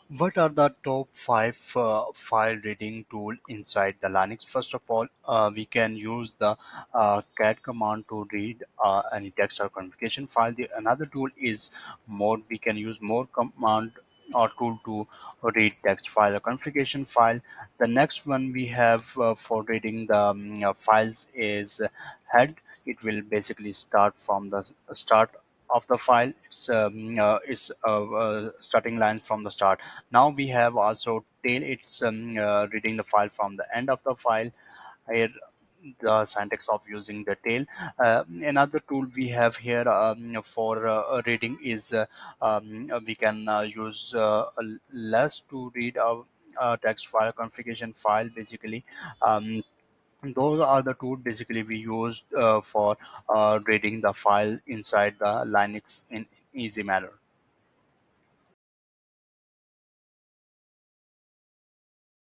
What are the top five file reading tool inside the Linux? First of all, we can use the cat command to read any text or configuration file. Another tool is more. We can use more command or tool to read text file or configuration file. The next one we have for reading the files is head. It will basically start from the start of the file. It's starting line from the start. Now we have also tail. It's reading the file from the end of the file. Here the syntax of using the tail. Another tool we have here for reading is we can use less to read a text file configuration file basically. Those are the tools basically we use for reading the file inside the Linux in easy manner.